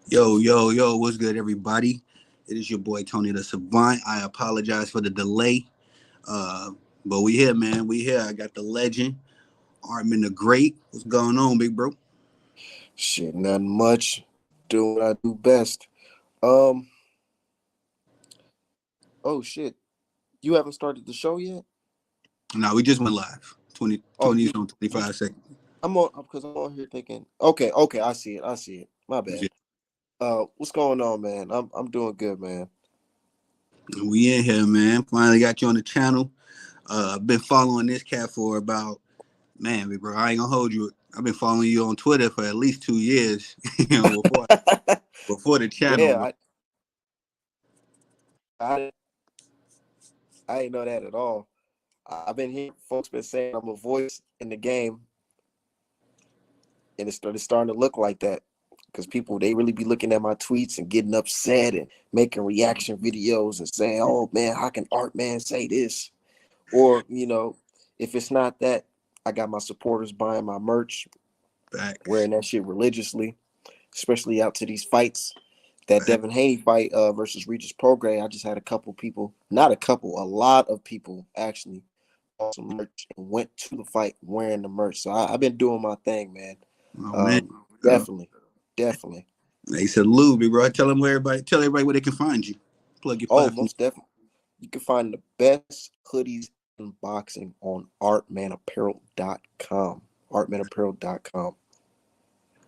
Yo, yo, yo, what's good, everybody? It is your boy Tony the Savant. I apologize for the delay. Uh, but we here, man. We here. I got the legend, Artman the Great. What's going on, big bro? Shit, nothing much. Doing what I do best. Um, oh shit. You haven't started the show yet? No, we just went live. 20, Oh, 20 you on you 25 seconds. I'm on because I'm on here thinking, okay, I see it. I see it. My bad. Yeah. What's going on, man? I'm doing good, man. We in here, man. Finally got you on the channel. I've been following this cat for about, man, big bro. I ain't gonna hold you. I've been following you on Twitter for at least 2 years. Before the channel, Yeah, bro. I I didn't know that at all. I've been hearing folks been saying I'm a voice in the game, and it's starting to look like that because people they really be looking at my tweets and getting upset and making reaction videos and saying, "Oh man, how can Art Man say this?" Or if it's not that, I got my supporters buying my merch, Facts. wearing that shit religiously, especially out to these fights. That Facts. Devin Haney fight versus Regis Prograis, I just had a couple people, not a couple, a lot of people actually bought some merch and went to the fight wearing the merch. So I've been doing my thing, man. Oh man. Definitely, definitely. They salute me, bro. Tell everybody where they can find you. Plug your Oh, platform. most definitely. You can find the best hoodies and boxing on artmanapparel.com. Artmanapparel.com.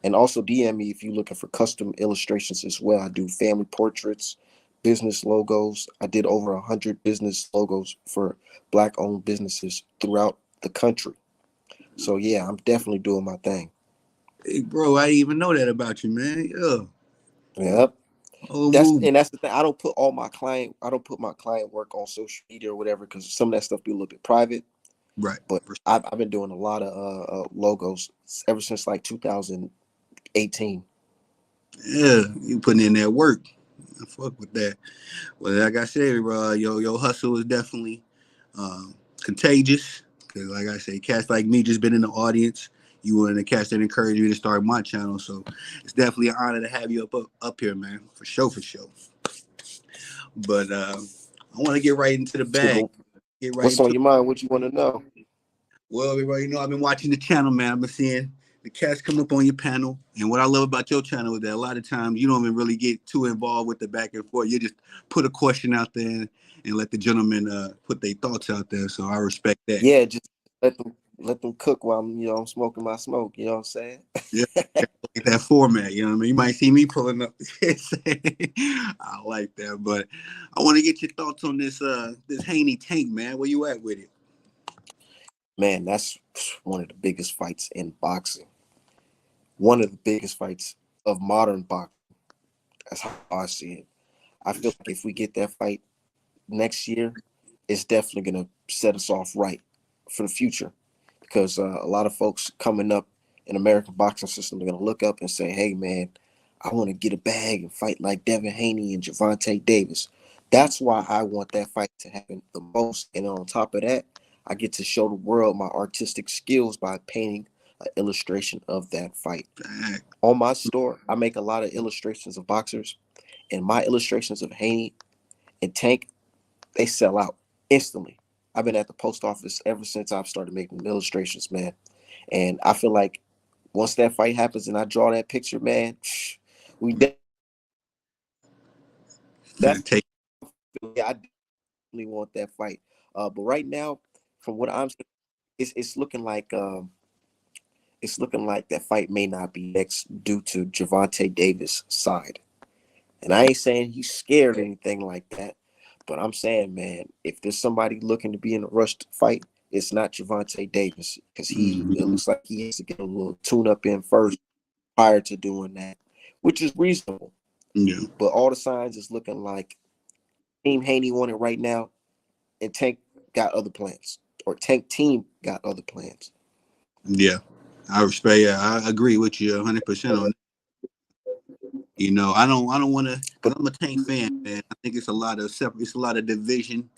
And also DM me if you're looking for custom illustrations as well. I do family portraits, business logos. I did over 100 business logos for Black-owned businesses throughout the country. So yeah, I'm definitely doing my thing. Hey, bro, I didn't even know that about you, man. Yeah. Yep. Whole That's movie. and that's the thing. I don't put my client work on social media or whatever because some of that stuff be a little bit private. Right. But I've been doing a lot of logos ever since like 2018. Yeah, you putting in that work. I fuck with that. Well, like I said, bro, your hustle is definitely contagious. Cause like I say, cats like me just been in the audience. You were in the cats that encouraged me to start my channel, so it's definitely an honor to have you up here, man. For sure, for sure. But I want to get right into the bag. So Get right what's into on your mind? What you want to know? Well, everybody, I've been watching the channel, man. I've been seeing the cats come up on your panel. And what I love about your channel is that a lot of times you don't even really get too involved with the back and forth. You just put a question out there and let the gentleman put their thoughts out there. So I respect that. Yeah, just let them cook while I'm smoking my smoke. You know what I'm saying? Yeah. Like that format, you know what I mean? You might see me pulling up. I like that. But I want to get your thoughts on this Haney tank, man. Where you at with it? Man, that's one of the biggest fights in boxing. One of the biggest fights of modern boxing. That's how I see it. I feel like if we get that fight next year, it's definitely gonna set us off right for the future. Because a lot of folks coming up in American boxing system are gonna look up and say, "Hey, man, I want to get a bag and fight like Devin Haney and Gervonta Davis." That's why I want that fight to happen the most. And on top of that, I get to show the world my artistic skills by painting an illustration of that fight. On my store, I make a lot of illustrations of boxers, and my illustrations of Haney and Tank, they sell out instantly. I've been at the post office ever since I've started making illustrations, man. And I feel like once that fight happens and I draw that picture, man, we that's Take I definitely want that fight. But right now, from what I'm seeing, it's looking like that fight may not be next due to Gervonta Davis' side. And I ain't saying he's scared or anything like that, but I'm saying, man, if there's somebody looking to be in a rushed fight, it's not Gervonta Davis because it Mhm. looks like he has to get a little tune up in first prior to doing that, which is reasonable. Yeah. But all the signs is looking like Team Haney won it right now, and Tank got other plans, or Tank Team got other plans. Yeah. I respect. Yeah, I agree with you 100% on that. I don't want to, But because I'm a Tank fan, man. I think it's a lot of it's a lot of division,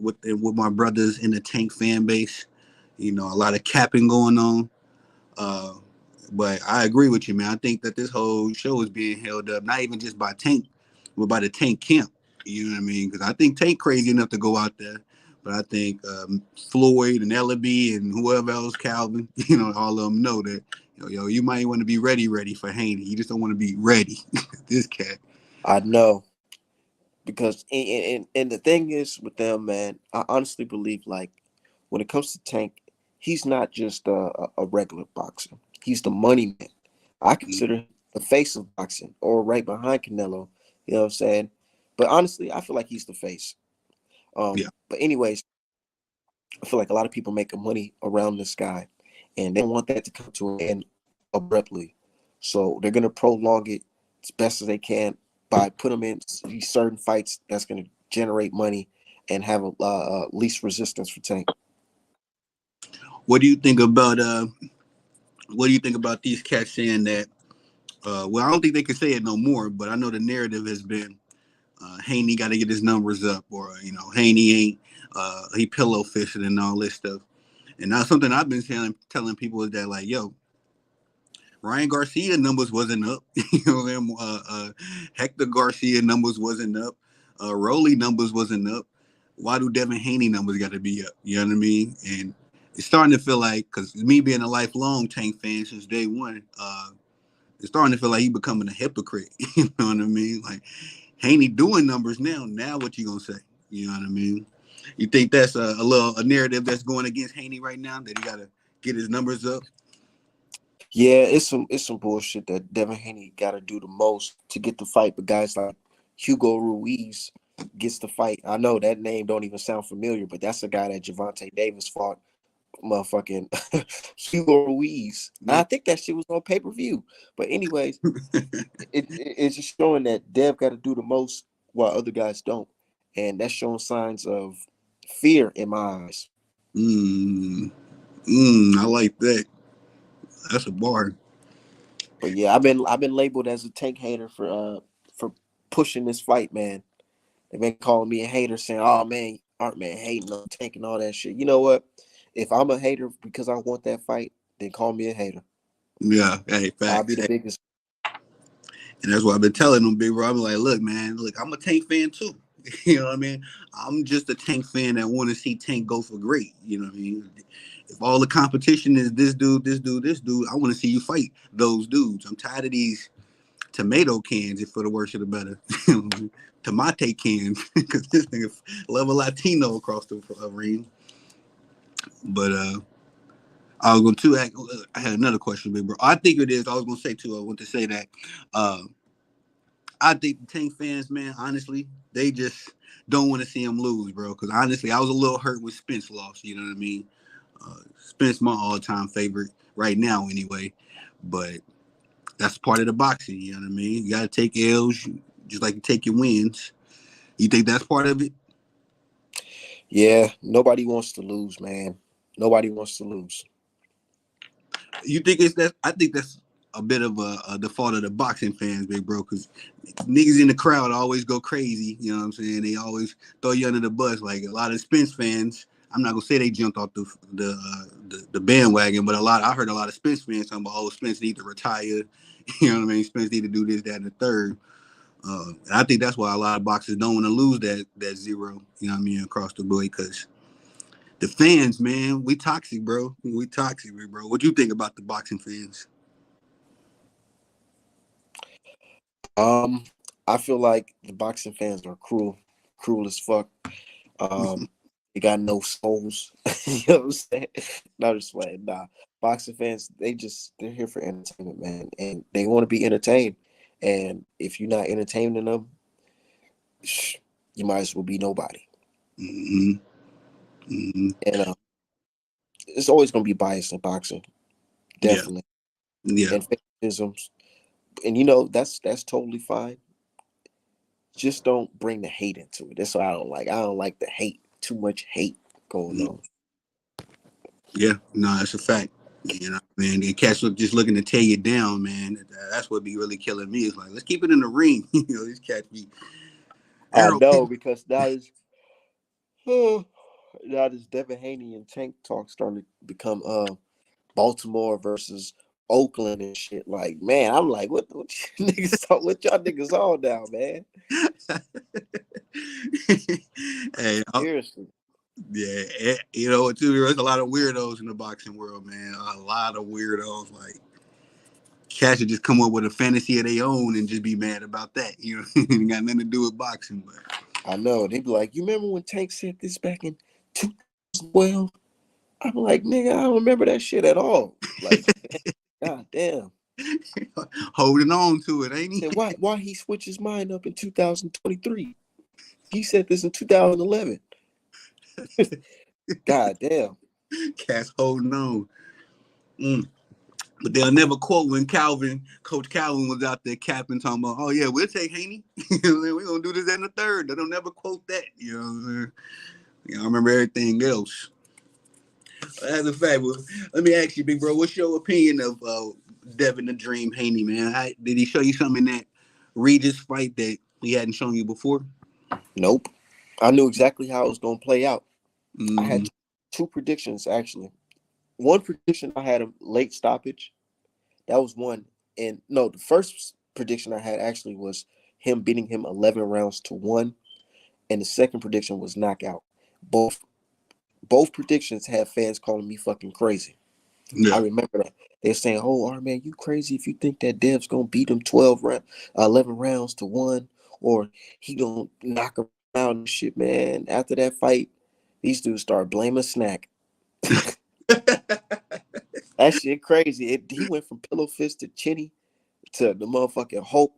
with my brothers in the Tank fan base. A lot of capping going on. Uh, But I agree with you, man. I think that this whole show is being held up, not even just by Tank, but by the Tank camp. You know what I mean? Because I think Tank crazy enough to go out there, but I think Floyd and Ellaby and whoever else, Calvin, all of them know that, you might want to be ready for Haney. You just don't want to be ready. This cat. I know because and the thing is with them, man. I honestly believe like when it comes to Tank, he's not just a regular boxer. He's the money man. I consider him the face of boxing, or right behind Canelo. You know what I'm saying? But honestly, I feel like he's the face. Yeah. But anyways, I feel like a lot of people making money around this guy, and they don't want that to come to an end abruptly. So they're gonna prolong it as best as they can by putting him in these certain fights that's gonna generate money and have a least resistance for Tank. What do you think about what do you think about these cats saying that? Well, I don't think they can say it no more, but I know the narrative has been Haney got to get his numbers up, or Haney ain't he pillow fishing and all this stuff. And now something I've been telling people is that like, yo, Ryan Garcia numbers wasn't up. Them Hector Garcia numbers wasn't up. Rolly numbers wasn't up. Why do Devin Haney numbers got to be up? You know what I mean? And it's starting to feel like, because me being a lifelong Tank fan since day one, it's starting to feel like he becoming a hypocrite. You know what I mean? Like Haney doing numbers now. Now what you gonna say? You know what I mean? You think that's a narrative that's going against Haney right now, that he gotta get his numbers up? Yeah, it's some bullshit that Devin Haney got to do the most to get the fight, but guys like Hugo Ruiz gets the fight. I know that name don't even sound familiar, but that's the guy that Javante Davis fought, motherfucking Hugo Ruiz. And Yeah. I think that shit was on pay-per-view. But anyways, it's just showing that Dev got to do the most while other guys don't, and that's showing signs of fear in my eyes. mm, I like that. That's a bar. But yeah, I've been labeled as a Tank hater for pushing this fight, man. They've been calling me a hater, saying, "Oh man, Artman hating on Tank and all that shit." You know what? If I'm a hater because I want that fight, then call me a hater. Yeah, hey, I'll be facts. the Hey, biggest. and that's what I've been telling them, big bro. I'm like, look, man, look, I'm a Tank fan too. You know what I mean? I'm just a Tank fan that want to see Tank go for great. You know what I mean? If all the competition is this dude, this dude, this dude, I want to see you fight those dudes. I'm tired of these tomato cans, if for the worse or the better. Tomate cans, because this nigga level Latino across the ring. But I was going to I had another question, big bro. I think it is. I was going to say too. I want to say that. Uh, I think the Tank fans, man, honestly, they just don't want to see him lose, bro. Because honestly, I was a little hurt with Spence loss. You know what I mean? Spence my all-time favorite right now, anyway. But that's part of the boxing. You know what I mean? You got to take L's just like you take your wins. You think that's part of it? Yeah, nobody wants to lose, man. Nobody wants to lose. You think it's that? I think that's a bit of a default of the boxing fans, big bro, because niggas in the crowd always go crazy. You know what I'm saying? They always throw you under the bus. Like a lot of Spence fans, I'm not gonna say they jumped off the bandwagon, but I heard a lot of Spence fans talking about, oh, Spence need to retire. You know what I mean? Spence need to do this, that, and the third. And I think that's why a lot of boxers don't want to lose that zero. You know what I mean? Across the board, because the fans, man, we toxic, bro. We toxic, bro. What you think about the boxing fans? Um, I feel like the boxing fans are cruel, cruel as fuck. Um, they got no souls. You know what I'm saying? No, just playing. Nah, boxing fans, they're here for entertainment, man, and they want to be entertained. And if you're not entertaining them, you might as well be nobody. Mm-hmm. Mm-hmm. And it's always going to be bias in boxing, Yeah, definitely, yeah, and favoritisms. And that's totally fine. Just don't bring the hate into it. That's what I don't like. I don't like the hate. Too much hate going mm, on. yeah. No, that's a fact. You know, man, the cats look just looking to tear you down, man. That's what be really killing me. It's like, let's keep it in the ring. These cats be I arrow know people. because now this Devin Haney and Tank talk starting to become Baltimore versus Oakland and shit. Like, man, I'm like, what what y'all niggas all down, man? Hey, Seriously. yeah, you know what? Too, there's a lot of weirdos in the boxing world, man. A lot of weirdos. Like, cats should just come up with a fantasy of their own and just be mad about that. You know, it got nothing to do with boxing. But I know. They be like, you remember when Tank said this back in 2012? I'm like, nigga, I don't remember that shit at all. Like, god damn. holding on to it, ain't he? Said why he switched his mind up in 2023? He said this in 2011. God damn. Cats holding on. Mm. But they'll never quote when Coach Calvin was out there capping, talking about, oh, yeah, we'll take Haney. We're going to do this in the third. They'll never quote that. You know what I'm saying? You know, I remember everything else. As a fact, well, let me ask you, big bro, what's your opinion of Devin the Dream Haney, man? Did he show you something in that Regis fight that he hadn't shown you before? Nope. I knew exactly how it was going to play out. I had Mm-hmm. two predictions, actually. One prediction, I had a late stoppage. That was one. And no, the first prediction I had actually was him beating him 11 rounds to 1. And the second prediction was knockout. Both predictions had fans calling me fucking crazy. I Yeah. remember that. They're saying, oh, Artman, you crazy if you think that Dev's going to beat him 11 rounds to 1, or he going to knock him out and shit, man. After that fight, these dudes start blaming Snack. That shit crazy. He went from pillow fist to chinny to the motherfucking Hulk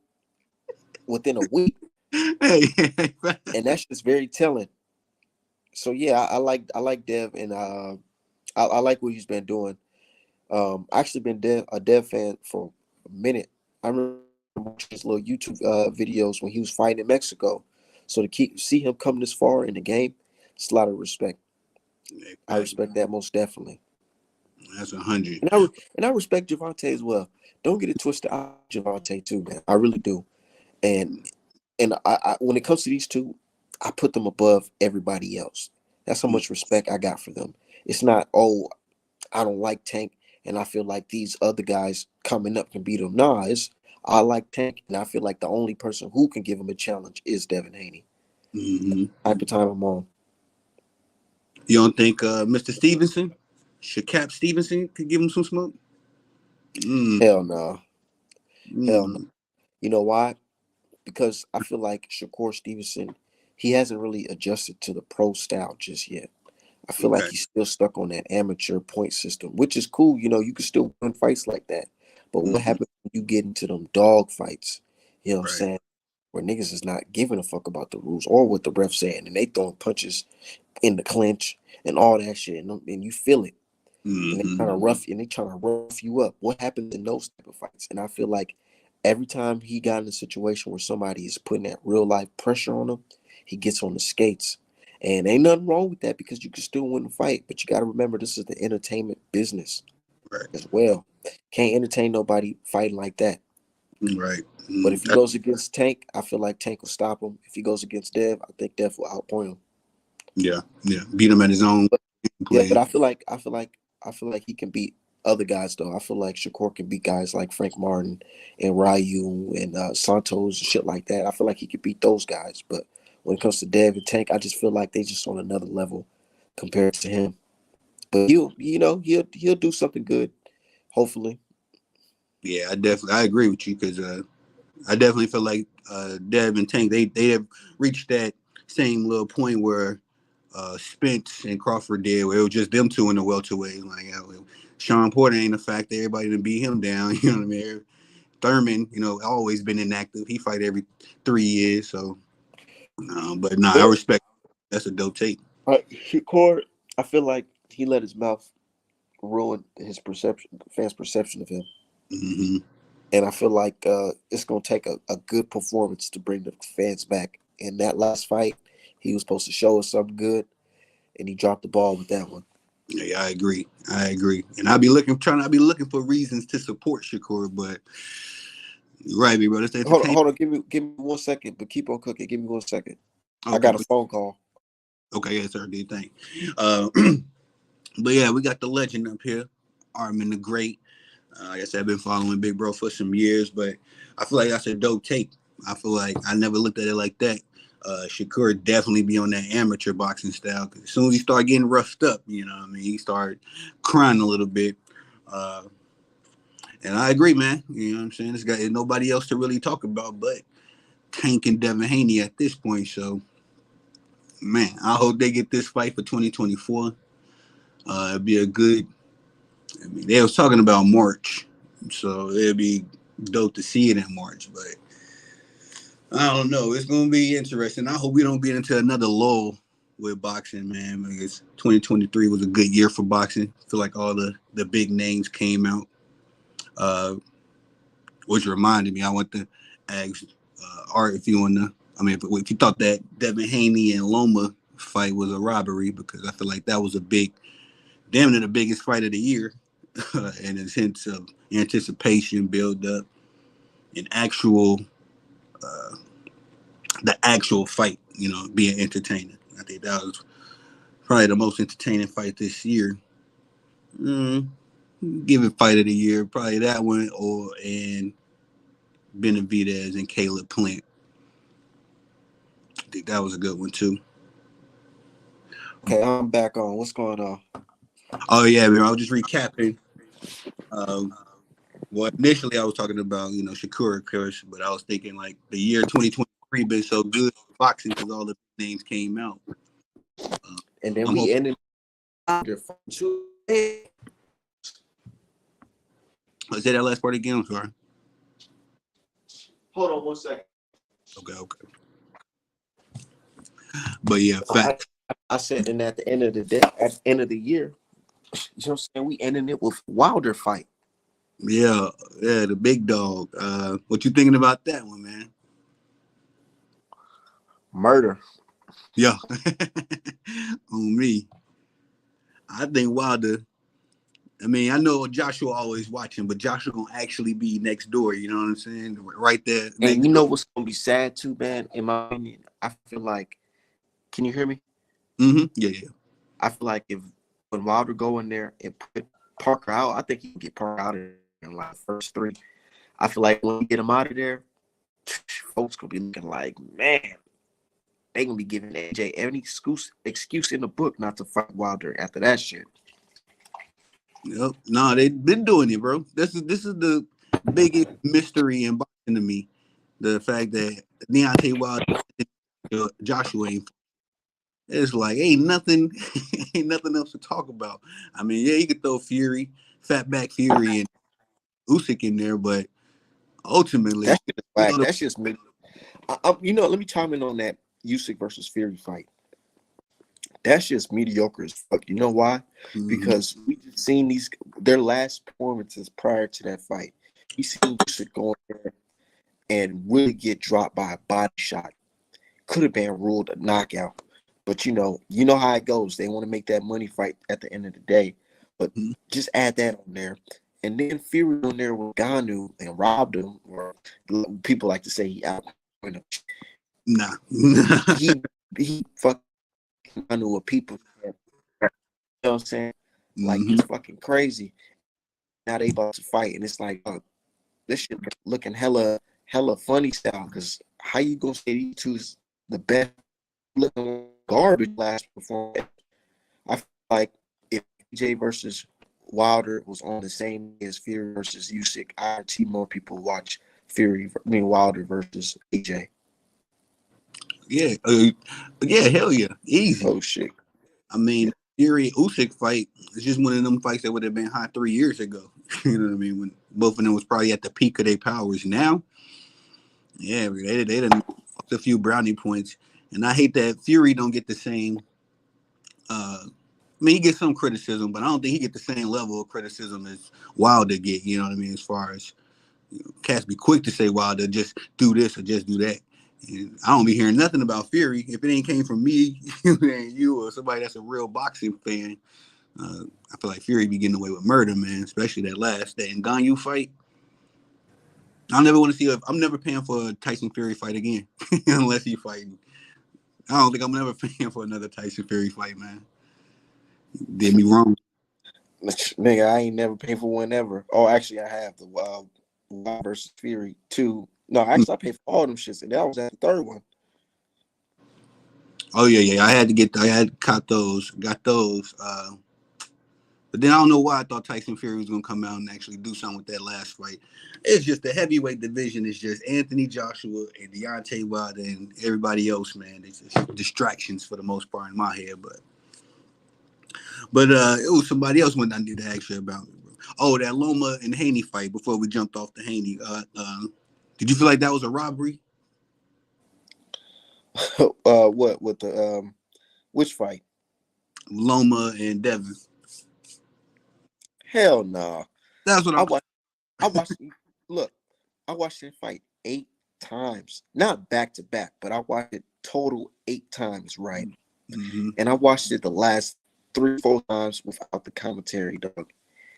within a week. And that's just very telling. So yeah, I like Dev, and I like what he's been doing. I actually been a Dev fan for a minute. I remember watching his little YouTube videos when he was fighting in Mexico. So to see him come this far in the game, it's a lot of respect. I respect that most definitely. That's 100. And I respect Javante as well. Don't get it twisted. I like Javante too, man. I really do. And I when it comes to these two, I put them above everybody else. That's how much respect I got for them. It's not, oh, I don't like Tank and I feel like these other guys coming up can beat him. Nah, it's I like Tank and I feel like the only person who can give him a challenge is Devin Haney. Mm-hmm. Type of time I'm on. You don't think Mr. Stevenson, Shakap Stevenson, could give him some smoke? Hell no. Hell no. Mm. You know why? Because I feel like Shakur Stevenson, he hasn't really adjusted to the pro style just yet. I feel like Okay. he's still stuck on that amateur point system, which is cool. You know, you can still win fights like that. But what Mm-hmm. happens when you get into them dog fights? You know what I'm Right. saying? Where niggas is not giving a fuck about the rules or what the ref saying, and they throwing punches in the clinch and all that shit, and you feel it. And Mm-hmm. they trying to rough you up. What happens in those type of fights? And I feel like every time he got in a situation where somebody is putting that real life pressure on him, he gets on the skates. And ain't nothing wrong with that because you can still win the fight. But you got to remember this is the entertainment business Right. as well. Can't entertain nobody fighting like that. Right. But if he goes against Tank, I feel like Tank will stop him. If he goes against Dev, I think Dev will outpoint him. Yeah. Yeah. Beat him at his own Yeah, play. but I feel like he can beat other guys though. I feel like Shakur can beat guys like Frank Martin and Ryu and Santos and shit like that. I feel like he could beat those guys. But when it comes to Dev and Tank, I just feel like they just on another level compared to him. But he'll do something good, hopefully. Yeah, I agree with you because I definitely feel like Dev and Tank they have reached that same little point where Spence and Crawford did, where it was just them two in the welterweight. Like Sean Porter ain't a factor. Everybody done beat him down. You know what I mean? Thurman, always been inactive. He fight every 3 years. So, but I Well, respect. That's a dope tape. Shakur, I feel like he let his mouth ruin his fans' perception of him. Mm-hmm. And I feel like it's going to take a good performance to bring the fans back. In that last fight, he was supposed to show us something good, and he dropped the ball with that one. Yeah, I agree. And trying to be looking for reasons to support Shakur, but you're right, bro. That's entertainment. Hold on. Give me 1 second, but keep on cooking. Give me 1 second. I Okay, got a phone call. okay, yes, sir. Do you think? But yeah, we got the legend up here, Artman the Great. Like I said, I've been following Big Bro for some years, but I feel like that's a dope take. I feel like I never looked at it like that. Shakur definitely be on that amateur boxing style. Cause as soon as he started getting roughed up, you know what I mean, he started crying a little bit. Uh, and I agree, man. You know what I'm saying? This guy, nobody else to really talk about but Tank and Devin Haney at this point. So, man, I hope they get this fight for 2024. It'd be a good. I mean, they was talking about March, so it'd be dope to see it in March. But I don't know. It's gonna be interesting. I hope we don't get into another lull with boxing, man. Because 2023 was a good year for boxing. I feel like all the big names came out, uh, which reminded me. I want to ask Art if you wanna. I mean, if you thought that Devin Haney and Loma fight was a robbery, because I feel like that was a big, damn near the biggest fight of the year, in a sense of anticipation, build up, and actual. The actual fight, you know, being entertaining. I think that was probably the most entertaining fight this year. Mm, Give it fight of the year, probably that one, or and Benavidez and Caleb Plant. I think that was a good one too. Okay, I'm back on. What's going on? Oh yeah, man, I was just recapping. Um, well, initially I was talking about Shakur, of course, but I was thinking like the year 2023 been so good for boxing because all the names came out. And then I'm we hoping. ended under two. Let's say that last part again. I'm sorry. Hold on 1 second. Okay. But yeah, I, facts. I said, and at the end of the day, at the end of the year, you know what I'm saying? We ended it with Wilder fight. Yeah, the big dog. What you thinking about that one, man? Murder. Yeah, on me. I think Wilder. I mean, I know Joshua always watching, but Joshua gonna actually be next door. You know what I'm saying? Right there And next you door. know what's gonna be sad too, man? In my opinion, I feel like. Can you hear me? Yeah. I feel like if when Wilder go in there and put Parker out, I think he can get Parker out in like the first three. I feel like when we get him out of there, folks gonna be looking like, man, they gonna be giving AJ every excuse in the book not to fight Wilder after that shit. Yep. Nah, they been doing it, bro. This is the biggest mystery in boxing to me. The fact that Deontay Wilder, Joshua ain't. It's like ain't nothing, ain't nothing else to talk about. I mean, yeah, you could throw Fury, Fatback Fury, and Usyk in there, but ultimately, That's just whack. That's just me. Let me chime in on that Usyk versus Fury fight. That's just mediocre as fuck. You know why? mm-hmm. Because we just seen their last performances prior to that fight. We seen Usyk go in there and really get dropped by a body shot. Could have been ruled a knockout. But you know how it goes. They want to make that money fight at the end of the day. But just add that on there. And then Fury on there with Ganu and robbed him, or people like to say he out. Nah. He fucking Ganu with people. You know what I'm saying? Like Mm-hmm. it's fucking crazy. Now they about to fight, and it's like this shit looking hella funny style. Because how you gonna say these two's the best looking garbage last performance? I feel like if AJ versus Wilder was on the same day as Fury versus Usyk, I'd see more people watch Wilder versus AJ. Yeah, hell yeah, easy. Oh shit. I mean, Fury Usyk fight is just one of them fights that would have been hot 3 years ago. You know what I mean? When both of them was probably at the peak of their powers. Now, yeah, they done lost a few brownie points, and I hate that Fury don't get the same. I mean, he gets some criticism, but I don't think he get the same level of criticism as Wilder get. You know what I mean? As far as cats be quick to say Wilder just do this or just do that. And I don't be hearing nothing about Fury if it ain't came from me and you or somebody that's a real boxing fan. I feel like Fury be getting away with murder, man. Especially that Ngannou fight. I never want to see. I'm never paying for a Tyson Fury fight again unless he fighting. I don't think I'm never paying for another Tyson Fury fight, man. Did me wrong. Nigga, I ain't never paid for one ever. Oh, actually, I have the Wild versus Fury 2. No, actually, I paid for all them shits, and that was at the third one. Oh yeah. I had caught those, got those. But then I don't know why I thought Tyson Fury was gonna come out and actually do something with that last fight. It's just the heavyweight division is just Anthony Joshua and Deontay Wilder and everybody else, man. It's just distractions for the most part in my head. But it was somebody else when I did the action about me, bro. Oh, that Loma and Haney fight before we jumped off the Haney. Did you feel like that was a robbery? What with the which fight? Loma and Devin. Hell no. Nah. That's what I I'm. watched. I watched. Look, I watched that fight 8 times, not back to back, but I watched it total 8 times, right? Mm-hmm. And I watched it the last 3, 4 times without the commentary, dog.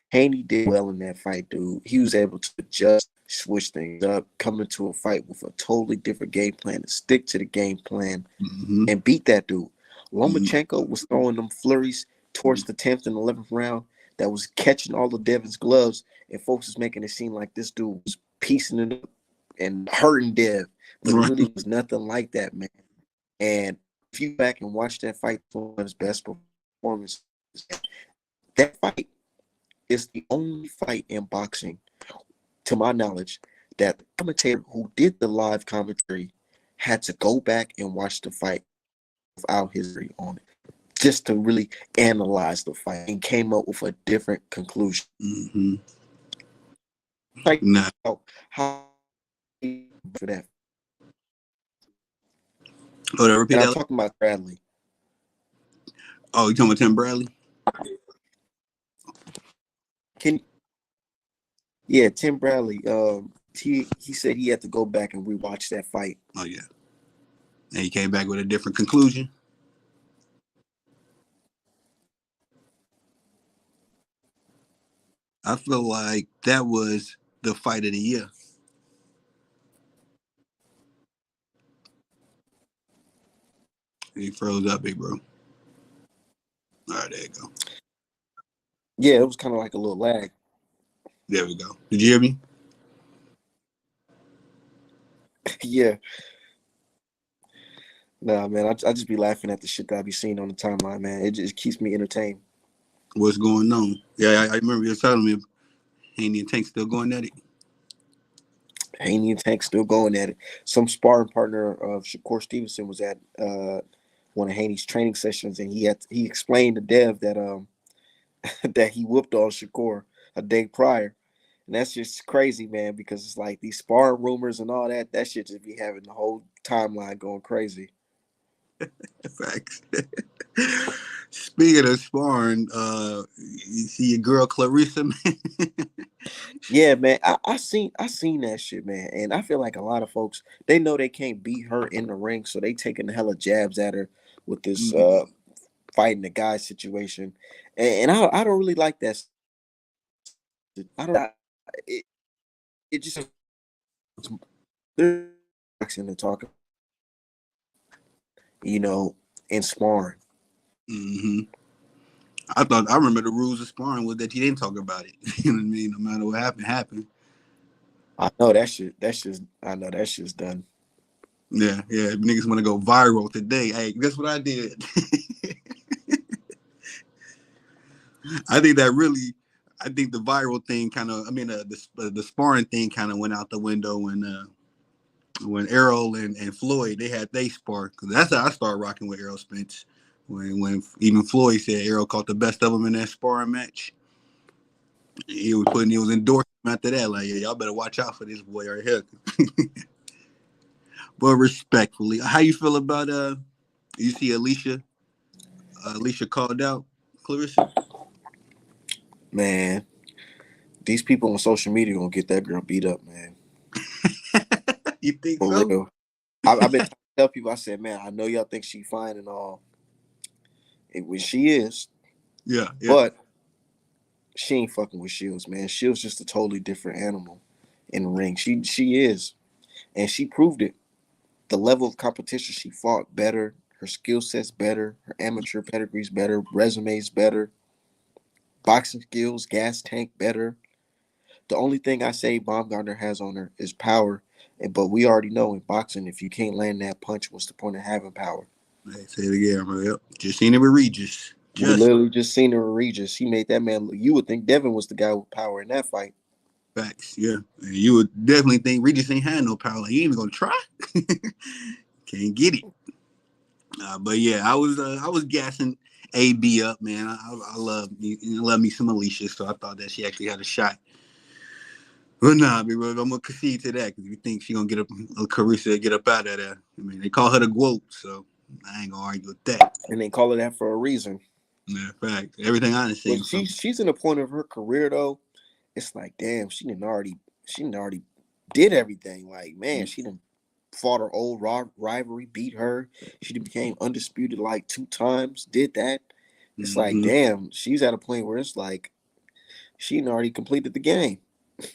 Haney did well in that fight, dude. He was able to just switch things up, come into a fight with a totally different game plan, and stick to the game plan Mm-hmm. and beat that dude. Mm-hmm. Lomachenko was throwing them flurries towards the 10th and 11th round that was catching all of Devin's gloves, and folks was making it seem like this dude was piecing it up and hurting Dev, but it Right. really was nothing like that, man. And if you back and watch that fight, one of his best performances. That fight is the only fight in boxing, to my knowledge, that the commentator who did the live commentary had to go back and watch the fight without history on it, just to really analyze the fight and came up with a different conclusion. Mm-hmm. Like Nah. how for that. Oh, repeat And I'm that. talking about Bradley. Oh, you talking about Tim Bradley? Can Yeah, Tim Bradley. He said he had to go back and rewatch that fight. Oh yeah. And he came back with a different conclusion. I feel like that was the fight of the year. He froze up, big bro. All right, there you go. Yeah, it was kind of like a little lag. There we go. Did you hear me? Yeah. Nah, man, I just be laughing at the shit that I be seeing on the timeline, man. It just keeps me entertained. What's going on? Yeah, I remember you telling me Haney and Tank still going at it. Haney and Tank still going at it. Some sparring partner of Shakur Stevenson was at one of Haney's training sessions, and he explained to Dev that that he whooped on Shakur a day prior. And that's just crazy, man, because it's like these sparring rumors and all that. That shit just be having the whole timeline going crazy. Facts. Speaking of sparring, you see your girl Clarissa, man. Yeah, man. I seen that shit, man. And I feel like a lot of folks, they know they can't beat her in the ring, so they taking hella jabs at her with this fighting the guy situation. And I don't really like that. I don't it, it just they're boxing and talking, you know, and sparring. Mm-hmm. I remember the rules of sparring was that you didn't talk about it. You know what I mean? No matter what happened. I know that shit. I know that shit's done. Yeah. If niggas want to go viral today, hey, guess what I did? I think the viral thing kind of, the sparring thing kind of went out the window when Errol and Floyd, they had they spar. Cause that's how I started rocking with Errol Spence. When even Floyd said Errol caught the best of him in that sparring match. He was endorsing him after that. Like, yeah, y'all better watch out for this boy right here. But respectfully, how you feel about you see Alicia called out Clarissa? Man, these people on social media gonna get that girl beat up, man. You think For so? real. I've been tell people, I said, man, I know y'all think she fine and all. When she is, Yeah. but she ain't fucking with Shields, man. Shields just a totally different animal in the ring. She is. And she proved it. The level of competition she fought better, her skill set's better, her amateur pedigree's better, resume's better. boxing skills, gas tank better. The only thing I say Baumgartner has on her is power. But we already know in boxing, if you can't land that punch, what's the point of having power? Hey, say it again, bro. Yep. Just seen it with Regis. We Just literally just seen her in Regis. She made that man look. You would think Devin was the guy with power in that fight. facts. Yeah. And you would definitely think Regis ain't had no power. Like, he ain't even gonna try. Can't get it. But yeah, I was gassing AB up, man. I love me some Alicia, so I thought that she actually had a shot. But nah, big bro, I'm gonna concede to that because you think she gonna get up, Carissa get up out of there. I mean, they call her the GWOAT, so I ain't gonna argue with that. And they call her that for a reason. Yeah, fact. Everything I done But seen from. she's in a point of her career though. It's like, damn, she didn't already did everything. Like, man, she done fought her old rivalry, beat her. She done became undisputed like 2 times. Did that. It's like, Mm-hmm. damn, she's at a point where it's like she done already completed the game.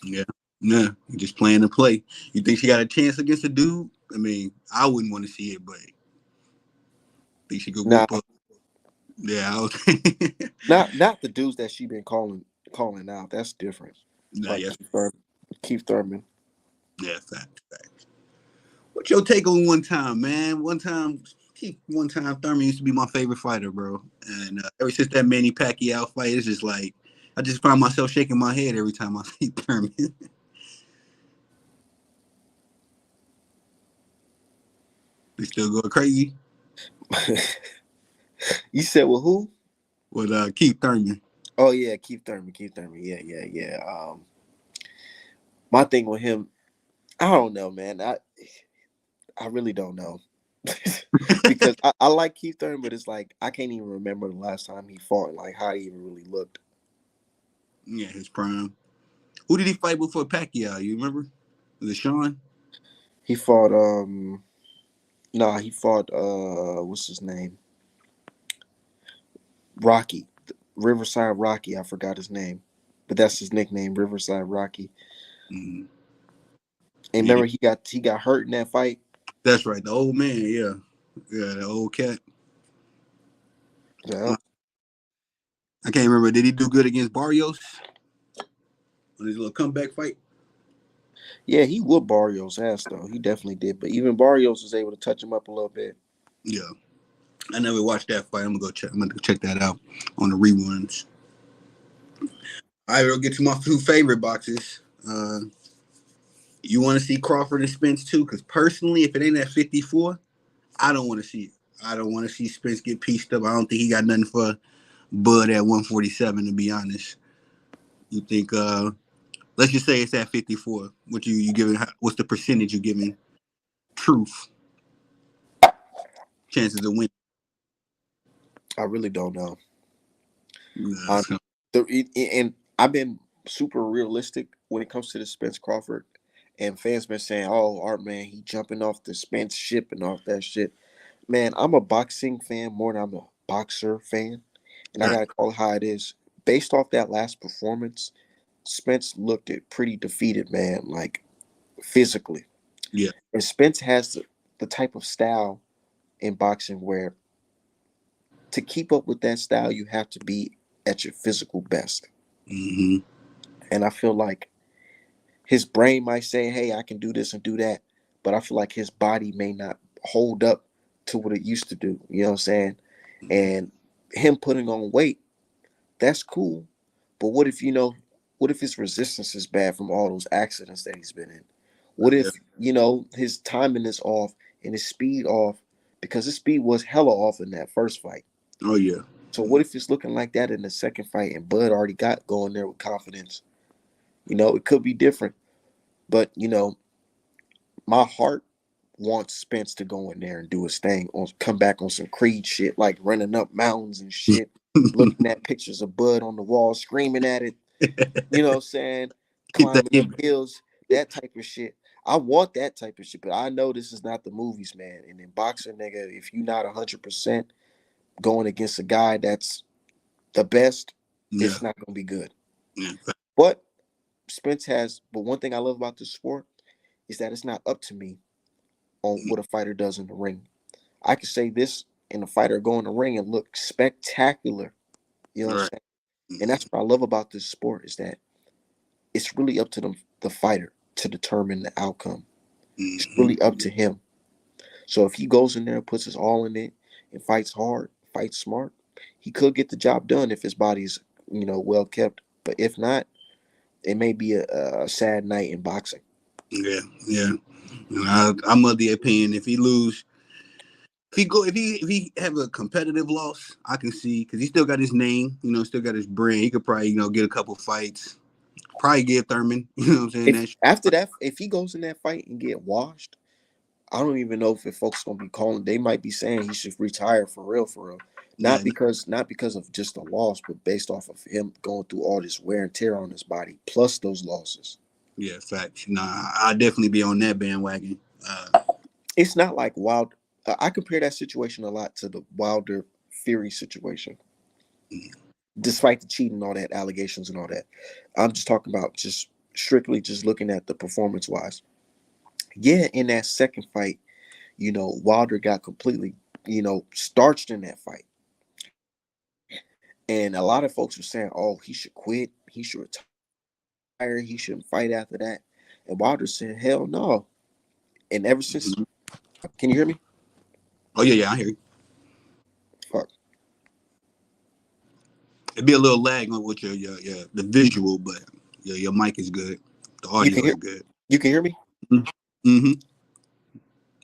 Yeah, nah, just playing the play. You think she got a chance against a dude? I mean, I wouldn't want to see it, but I think she could Now, whoop up. Yeah, I was. not the dudes that she been calling out. That's different. Nah, Like yes, Keith Thurman. yeah, fact. What's your take on one time, man? One time, Thurman used to be my favorite fighter, bro. And ever since that Manny Pacquiao fight, it's just like I just find myself shaking my head every time I see Thurman. They still go crazy You said, well, who? with Keith Thurman. Oh yeah, Keith Thurman. Keith Thurman. Yeah. My thing with him, I don't know, man. I really don't know. Because I like Keith Thurman, but it's like I can't even remember the last time he fought and like how he even really looked. Yeah, his prime. Who did he fight before Pacquiao? You remember? Was it Sean? He fought nah, he fought what's his name? Rocky. Riverside Rocky. I forgot his name. But that's his nickname, Riverside Rocky. Mm-hmm. And Yeah, remember he got hurt in that fight? that's right. The old man. Yeah, yeah, the old cat. Yeah. Uh, I can't remember. Did he do good against Barrios on his little comeback fight? Yeah, he whooped Barrios' ass though. He definitely did. But even Barrios was able to touch him up a little bit. Yeah, I never watched that fight. I'm gonna go check. I'm gonna check that out on the reruns. All right, we'll get to my two favorite boxes. You want to see Crawford and Spence too? Because personally, if it ain't at 54, I don't want to see it. I don't want to see Spence get pieced up. I don't think he got nothing for Bud at 147. To be honest, you think? Let's just say it's at 54. What you giving? What's the percentage you giving? Truth chances of winning. I really don't know. Yeah, Um, so, and I've been super realistic when it comes to the Spence Crawford, and fans been saying, "Oh, Artman, he jumping off the Spence ship and off that shit." Man, I'm a boxing fan more than I'm a boxer fan, and I right. gotta call it how it is. Based off that last performance, Spence looked it pretty defeated, man. Like physically, Yeah. and Spence has the type of style in boxing where to keep up with that style, you have to be at your physical best. Mm-hmm. And I feel like his brain might say, "Hey, I can do this and do that," but I feel like his body may not hold up to what it used to do. You know what I'm saying? And him putting on weight, that's cool. But what if what if his resistance is bad from all those accidents that he's been in? What Yeah. if, his timing is off and his speed off because his speed was hella off in that first fight. Oh yeah. So what if it's looking like that in the second fight and Bud already got going there with confidence? It could be different. But my heart wants Spence to go in there and do his thing, on come back on some Creed shit, like running up mountains and shit, looking at pictures of Bud on the wall, screaming at it, you know what I'm saying? Get that Climbing up in. hills, that type of shit. I want that type of shit, but I know this is not the movies, man. And in boxing, nigga, if you're not 100% going against a guy that's the best, Yeah. it's not gonna be good. Yeah. But but one thing I love about this sport is that it's not up to me on what a fighter does in the ring. I could say this and a fighter go in the ring and look spectacular. You know All what I'm right. saying? And that's what I love about this sport is that it's really up to the fighter to determine the outcome. It's Mm-hmm. really up to him. So if he goes in there and puts his all in it and fights hard, fights smart, he could get the job done if his body's well kept. But if not, it may be a sad night in boxing. Yeah, yeah. I'm of the opinion if he lose, if he have a competitive loss, I can see because he still got his name, still got his brand. He could probably get a couple fights. Probably give Thurman, you know what I'm saying? If after that, if he goes in that fight and get washed, I don't even know if folks gonna be calling. They might be saying he should retire for real, for real. Yeah, Not because of just the loss, but based off of him going through all this wear and tear on his body, plus those losses. yeah, facts. Nah, I'll definitely be on that bandwagon. It's not like Wild. I compare that situation a lot to the Wilder Fury situation, despite the cheating, and all that allegations and all that. I'm just talking about just strictly just looking at the performance wise. Yeah, in that second fight, Wilder got completely, starched in that fight. And a lot of folks were saying, oh, he should quit. He should retire. He shouldn't fight after that. And Wilder said, hell no. And ever since, Mhm. can you hear me? Oh yeah, I hear you. Fuck. It'd be a little lag on with your the visual, but your mic is good. The You can audio hear is good. you can hear me? Mm-hmm.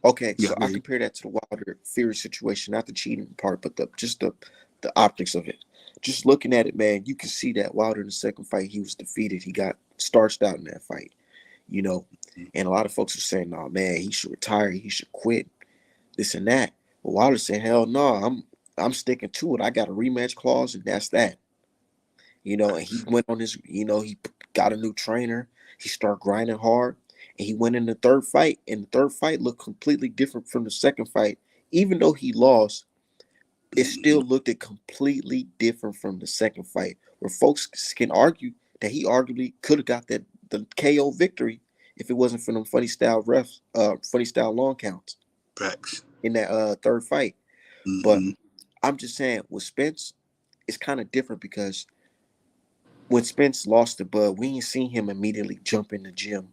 Okay, Yeah, so I I hear you. compare that to the Wilder Fury situation, not the cheating part, but the optics of it. Just looking at it, man, you can see that Wilder in the second fight, he was defeated. He got starched out in that fight, you know. And a lot of folks were saying, "No, man, he should retire. He should quit. This and that." But Wilder said, "Hell no, I'm sticking to it. I got a rematch clause, and that's that." And he went on his, he got a new trainer. He started grinding hard, and he went in the third fight. And the third fight looked completely different from the second fight. Even though he lost, it Mm-hmm. still looked completely different from the second fight, where folks can argue that he arguably could have got the KO victory if it wasn't for them funny style long counts Facts. in that third fight. But Mm-hmm. I'm just saying, with Spence, it's kind of different because when Spence lost to Bud, we ain't seen him immediately jump in the gym,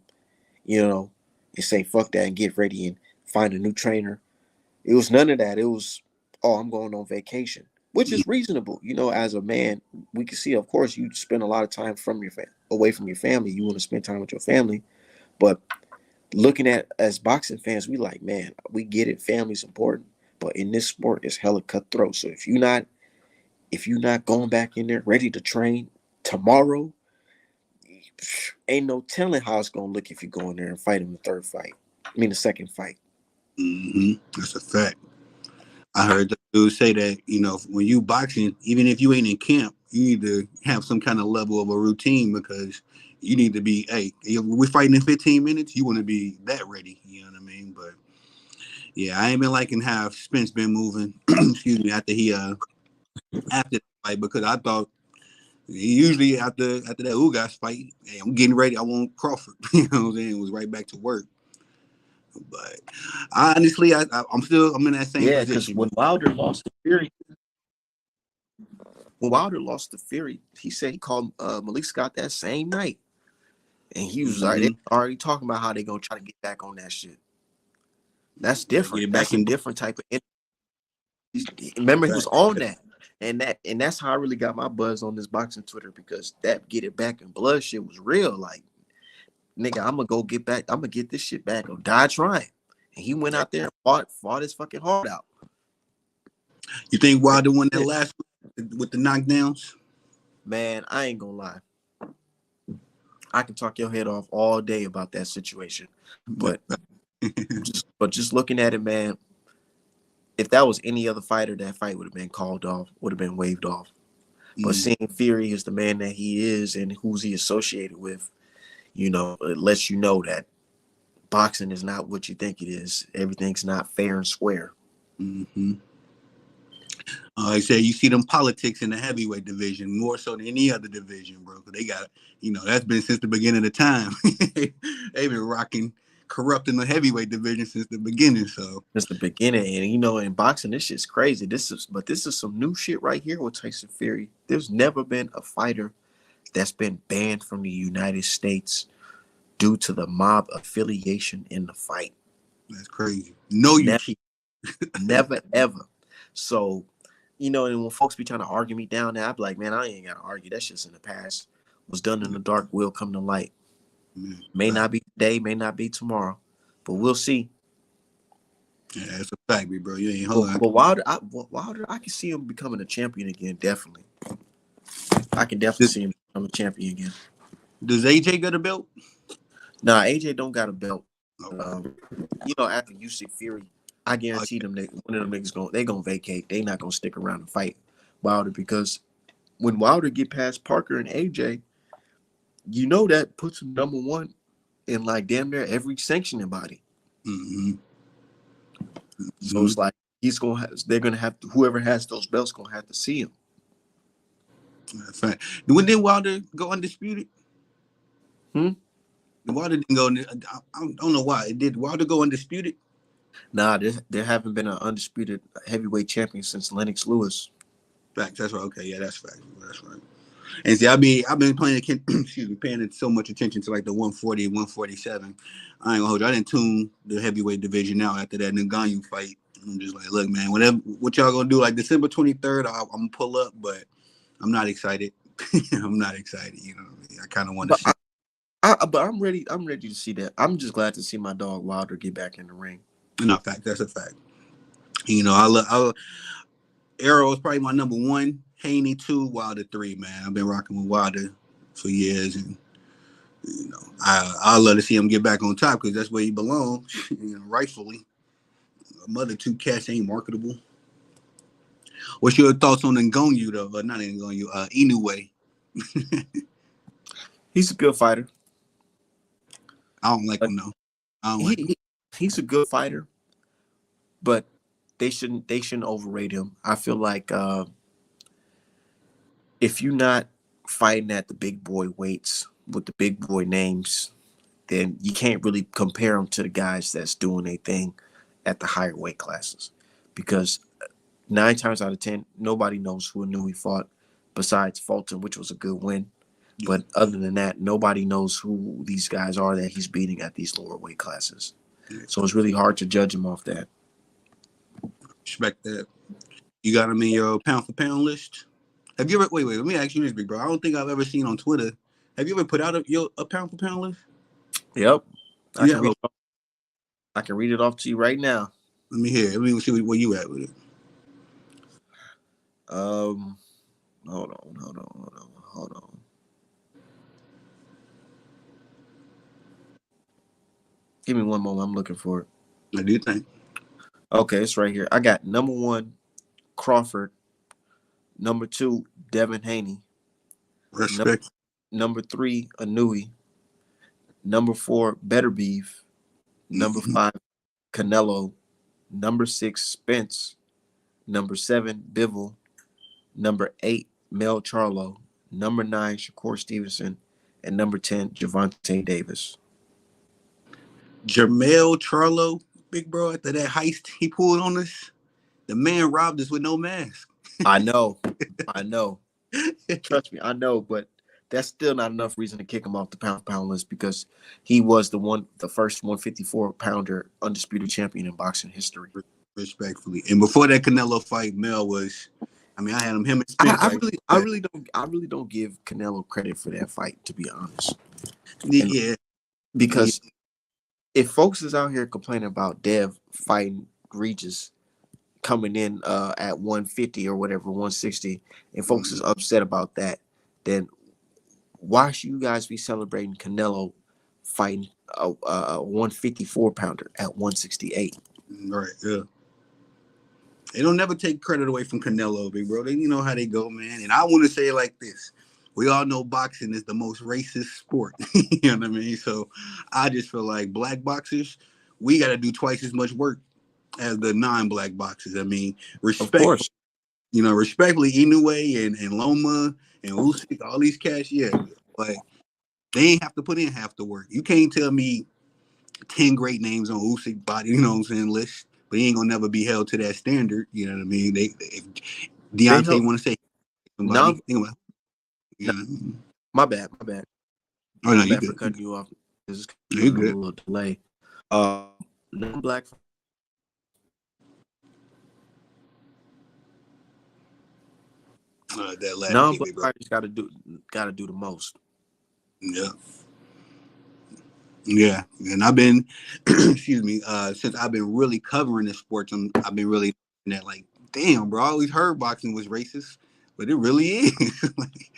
you know, and say fuck that and get ready and find a new trainer. It was none of that. It was, oh, I'm going on vacation, which is reasonable. As a man, we can see, of course, you spend a lot of time away from your family. You want to spend time with your family. But looking at as boxing fans, we like, man, we get it. Family's important. But in this sport, it's hella cutthroat. So if you're not going back in there ready to train tomorrow, ain't no telling how it's gonna look if you go in there and fight him the third fight. I mean the second fight. Mm-hmm. That's a fact. I heard the dude say that, when you boxing, even if you ain't in camp, you need to have some kind of level of a routine because you need to be, hey, if we're fighting in 15 minutes, you want to be that ready. You know what I mean? But yeah, I ain't been liking how Spence been moving, excuse me, after the fight because I thought usually after that Ugas fight, hey, I'm getting ready. I want Crawford. You know what I'm saying? It was right back to work. But honestly, I'm in that same Yeah, because position. when Wilder lost to Fury, he said he called Malik Scott that same night, and he was like, they Mm-hmm. already talking about how they gonna try to get back on that shit. That's Get different. it back That's a in. different type of. Remember, he was on that, and that's how I really got my buzz on this boxing Twitter because that get it back in blood shit was real. Like, nigga, I'm gonna go get back. I'm gonna get this shit back or die trying. And he went out there and fought his fucking heart out. You think Wilder won that last one with the knockdowns? Man, I ain't gonna lie. I can talk your head off all day about that situation, but just looking at it, man. If that was any other fighter, that fight would have been called off, would have been waved off. But Mm, seeing Fury is the man that he is and who's he associated with, it lets you know that boxing is not what you think it is. Everything's not fair and square. mm-hmm. I say you see them politics in the heavyweight division more so than any other division, bro. 'Cause they got, that's been since the beginning of time. They've been rocking, corrupting the heavyweight division since the beginning. So, Since the beginning, and in boxing, this shit's crazy. This is some new shit right here with Tyson Fury. There's never been a fighter that's been banned from the United States due to the mob affiliation in the fight. That's crazy. No, you Never, cheat. never, ever. So, and when folks be trying to argue me down there, I be like, man, I ain't gotta argue. That's just in the past. What's done in the dark will come to light. Man, May fact. not be today, may not be tomorrow, but we'll see. Yeah, that's a fact, bro. You ain't But, hold on. but Wilder, I can see him becoming a champion again. Definitely, I can definitely Does, see him become a champion again. does AJ got a belt? Nah, AJ don't got a belt. Okay. After UC Fury, I Oh, guarantee them one of them niggas gonna vacate. They not gonna stick around and fight Wilder because when Wilder get past Parker and AJ, that puts him number one in like damn near every sanctioning body. mm-hmm. So Mm-hmm. it's like they're gonna have to, whoever has those belts gonna have to see him. That's fact. When did Wilder go undisputed? Hmm? Wilder didn't go. I don't know why. Did Wilder go undisputed? Nah, there haven't been an undisputed heavyweight champion since Lennox Lewis. Facts. That's right. Okay, yeah, that's fact. That's right. And see, I've been paying excuse me, paying so much attention to like the 140, 147. I ain't gonna hold you. I didn't tune the heavyweight division out after that Ngannou fight. I'm just like, look, man, whatever, what y'all gonna do? Like December 23rd, I'm gonna pull up, but I'm not excited. I'm not excited. You know what I mean? I kind of want to But see. but I'm ready. I'm ready to see that. I'm just glad to see my dog Wilder get back in the ring. No, fact. That's a fact. You know, I Arrow is probably my number one. Haney two, Wilder three. Man, I've been rocking with Wilder for years, and I love to see him get back on top because that's where he belongs. Rightfully. Mother two cats ain't marketable. What's your thoughts on Ngonyu though? Not Ngonyu, Inoue. He's a good fighter. I don't like But him though. I don't he, like him. he he's a good fighter, but they shouldn't overrate him. I feel like if you're not fighting at the big boy weights with the big boy names, then you can't really compare him to the guys that's doing their thing at the higher weight classes, because 9 times out of 10, nobody knows who knew he fought besides Fulton, which was a good win. Yeah, But other than that, nobody knows who these guys are that he's beating at these lower weight classes. yeah. So it's really hard to judge him off that. Respect that. You got him in your pound for pound list. Have you ever? Wait. Let me ask you this, big bro. I don't think I've ever seen on Twitter. Have you ever put out a pound for pound list? Yep. I Yeah. can read I can read it off to you right now. Let me hear. Let me see where you at with it. Um hold on. Give me one moment. I'm looking for it. I do think. Okay, it's right here. I got number one, Crawford. Number two, Devin Haney. Num- Respect. Number three, Anui. Number four, Better Beef. Number Mm-hmm. five, Canelo. Number six, Spence. Number seven, Bivol. Number eight, Mel Charlo. Number nine, Shakur Stevenson. And number 10, Javante Davis. Jermell Charlo, big bro, after that heist he pulled on us, the man robbed us with no mask. I know. I know. Trust me, I know, but that's still not enough reason to kick him off the pound for pound list, because he was the first 154 pounder undisputed champion in boxing history. Respectfully. And before that Canelo fight, Mel was, I mean, I had him and I, Spence I like really, I that. really don't, I really don't give Canelo credit for that fight, to be honest. And Yeah. Yeah. because if folks is out here complaining about Dev fighting Regis coming in at 150 or whatever, 160, and folks is upset about that, then why should you guys be celebrating Canelo fighting a 154 pounder at 168? Right. Yeah. They don't never take credit away from Canelo, big bro. They you know how they go, man. And I want to say it like this. We all know boxing is the most racist sport. You know what I mean? So I just feel like black boxers, we got to do twice as much work as the non-black boxers. I mean, Of respect, course. respectfully, Inoue and Loma and Usyk, all these cats, yeah, but they ain't have to put in half the work. You can't tell me 10 great names on Usyk body, you know what I'm saying, list, but he ain't gonna never be held to that standard. You know what I mean? If They Deontay held want to say somebody. non Think about, no, yeah. my bad. Oh no, My you bad for good. You cutting you off. This is no, you on a good. little delay. Non-black That last non-black TV, bro. fighters got to do the most. Yeah. Yeah, and I've been, excuse me, since I've been really covering the sports, I've been really that like, damn, bro, I always heard boxing was racist, but it really is. Like,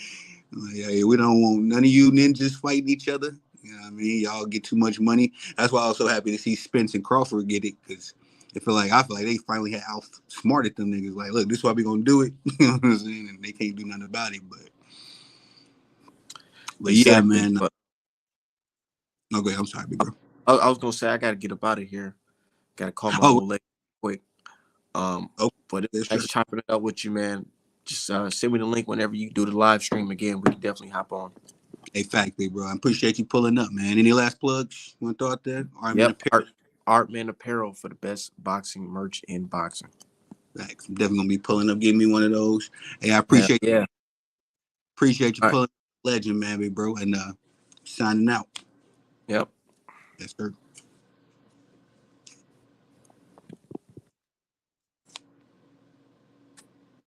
hey, we don't want none of you ninjas fighting each other. You know what I mean? Y'all get too much money. That's why I was so happy to see Spence and Crawford get it because I feel like they finally had outsmarted them niggas. Like, look, this is why we gonna do it. You know what I'm saying? And they can't do nothing about it. But yeah, Exactly. man. But Okay, I'm sorry, big bro. I was gonna say I got to get up out of here. Got to call my Oh, old lady quick. oh, But it's yes, sir. nice chopping it up with you, man. Just send me the link whenever you do the live stream again. We can definitely hop on. Hey, fact, big bro. I appreciate you pulling up, man. Any last plugs you want to throw out there? Artman Yep, apparel. Artman Apparel for the best boxing merch in boxing. Facts. I'm definitely gonna be pulling up. Give me one of those. Hey, I Hell yeah. appreciate you All right. pulling up. Legend, man, big bro. And signing out. Yep. Yes, sir.